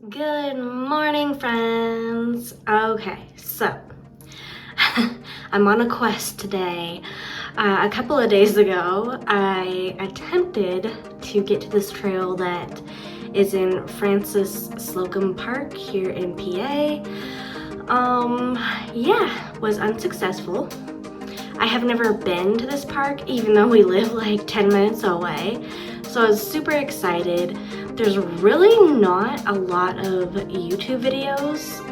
Good morning, friends. Okay, so I'm on a quest today. A couple of days ago, I attempted to get to this trail that is in Francis Slocum Park here in PA. Was unsuccessful. I have never been to this park, even though we live like 10 minutes away. So I was super excited. There's really not a lot of YouTube videos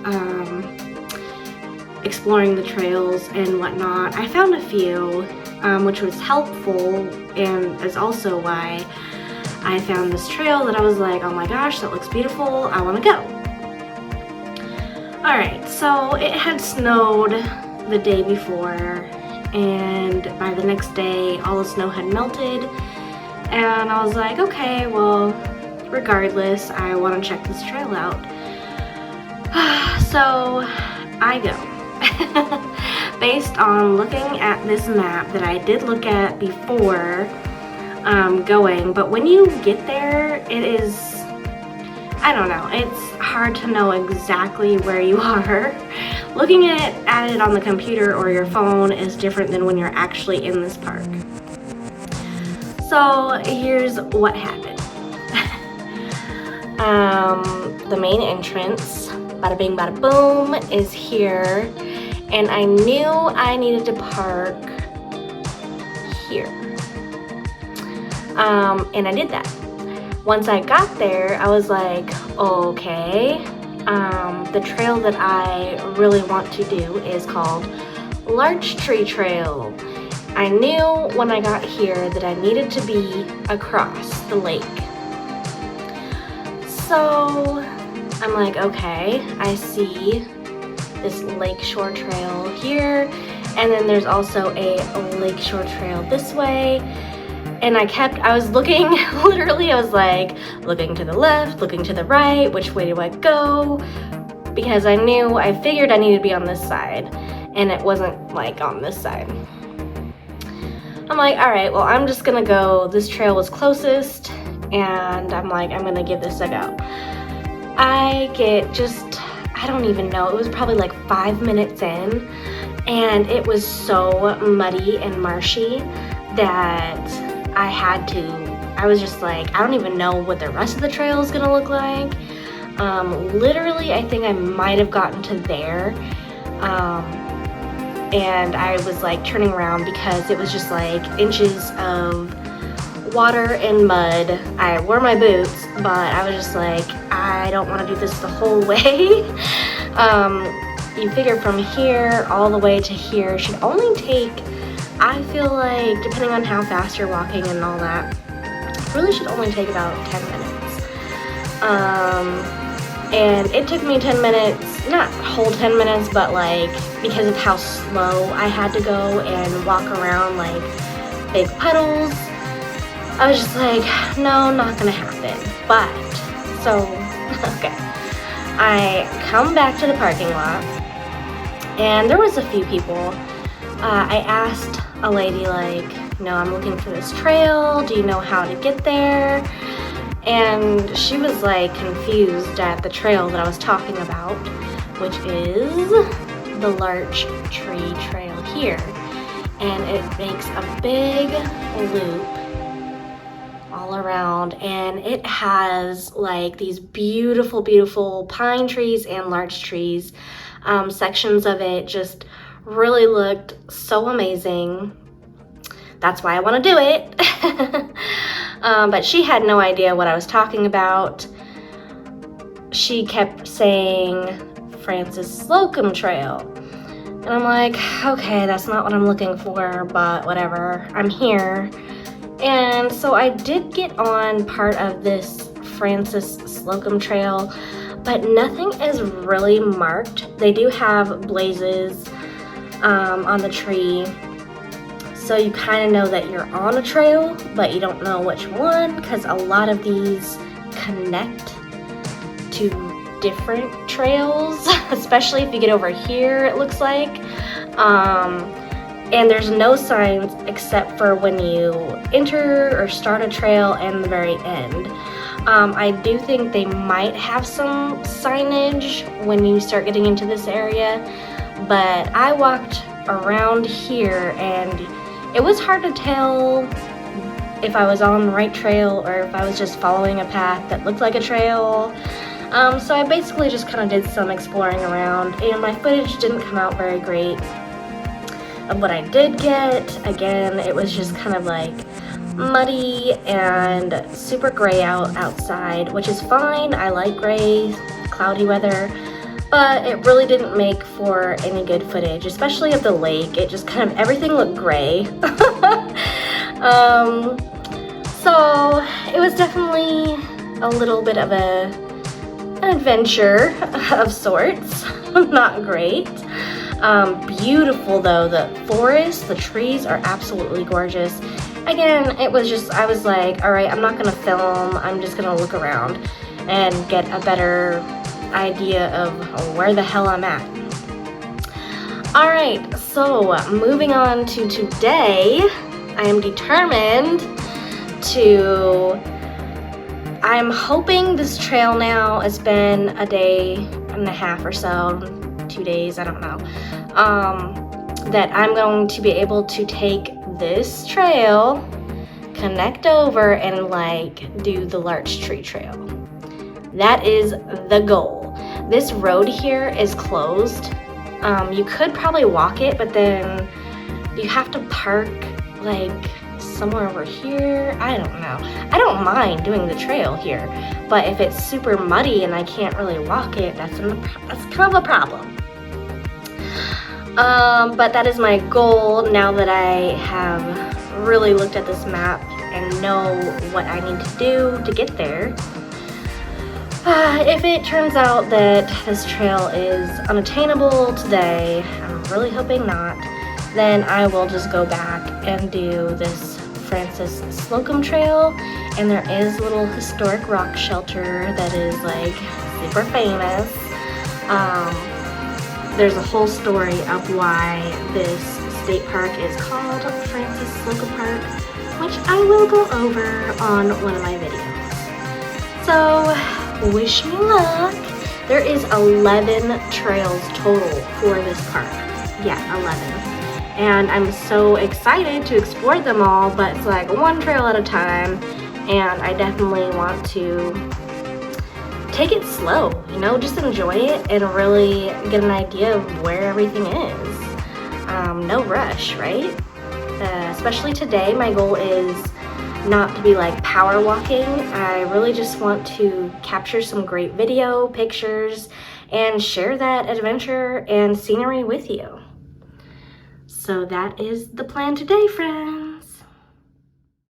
exploring the trails and whatnot. I found a few, which was helpful, and is also why I found this trail that I was like, oh my gosh, that looks beautiful, I want to go. Alright, so it had snowed the day before, and by the next day all the snow had melted, and I was like, okay, well, regardless, I want to check this trail out. So I go. Based on looking at this map that I did look at before going, but when you get there, it is, I don't know, it's hard to know exactly where you are. Looking at it on the computer or your phone is different than when you're actually in this park. So here's what happened. The main entrance, bada bing bada boom, is here, and I knew I needed to park here. And I did that. Once I got there, I was like, okay, the trail that I really want to do is called Larch Tree Trail. I knew when I got here that I needed to be across the lake. So I'm like, okay, I see this lakeshore trail here, and then there's also a lakeshore trail this way. And I was looking, literally, I was like, looking to the left, looking to the right, which way do I go? Because I figured I needed to be on this side, and it wasn't like on this side. I'm like, all right, well, I'm just gonna go, this trail was closest, and I'm like, I'm gonna give this a go. I don't even know, it was probably like 5 minutes in, and it was so muddy and marshy that I was just like, I don't even know what the rest of the trail is gonna look like. Literally, I think I might have gotten to there, and I was like turning around because it was just like inches of water and mud. I wore my boots, but I was just like, I don't want to do this the whole way. You figure from here all the way to here should only take, I feel like, depending on how fast you're walking and all that, really should only take about 10 minutes. And it took me 10 minutes, not whole 10 minutes, but like, because of how slow I had to go and walk around like big puddles, I was just like, no, not gonna happen. But, so, okay. I come back to the parking lot, and there was a few people. I asked a lady, like, no, I'm looking for this trail, do you know how to get there? And she was like confused at the trail that I was talking about, which is the Larch Tree Trail here. And it makes a big loop all around, and it has like these beautiful, beautiful pine trees and larch trees. Sections of it just really looked so amazing. That's why I want to do it. But she had no idea what I was talking about. She kept saying Francis Slocum Trail, and I'm like, okay, that's not what I'm looking for, but whatever, I'm here. And so I did get on part of this Francis Slocum Trail, but nothing is really marked. They do have blazes on the tree, so you kind of know that you're on a trail, but you don't know which one, because a lot of these connect to different trails, especially if you get over here, it looks like. And there's no signs except for when you enter or start a trail and the very end. I do think they might have some signage when you start getting into this area, but I walked around here and it was hard to tell if I was on the right trail or if I was just following a path that looked like a trail. So I basically just kind of did some exploring around, and my footage didn't come out very great. Of what I did get, again, it was just kind of like muddy and super gray outside, which is fine. I like gray, cloudy weather, but it really didn't make for any good footage, especially of the lake. It just kind of, everything looked gray. So it was definitely a little bit of an adventure of sorts. Not great. Beautiful though, the forest, the trees are absolutely gorgeous. Again, it was just, I was like, all right, I'm not gonna film, I'm just gonna look around and get a better idea of where the hell I'm at. All right, so moving on to today, I am determined to, I'm hoping this trail now, it's been a day and a half or so, 2 days, I don't know, that I'm going to be able to take this trail, connect over, and like do the Larch Tree Trail. That is the goal. This road here is closed. You could probably walk it, but then you have to park like somewhere over here. I don't know. I don't mind doing the trail here, but if it's super muddy and I can't really walk it, that's kind of a problem. But that is my goal now that I have really looked at this map and know what I need to do to get there. If it turns out that this trail is unattainable today, I'm really hoping not, then I will just go back and do this Francis Slocum Trail, and there is a little historic rock shelter that is like super famous. There's a whole story of why this state park is called Francis Slocum Park, which I will go over on one of my videos. So wish me luck. There is 11 trails total for this park. Yeah, 11. And I'm so excited to explore them all, but it's like one trail at a time, and I definitely want to take it slow, you know, just enjoy it and really get an idea of where everything is. No rush, right? Especially today, my goal is not to be like power walking. I really just want to capture some great video, pictures, and share that adventure and scenery with you. So that is the plan today, friends.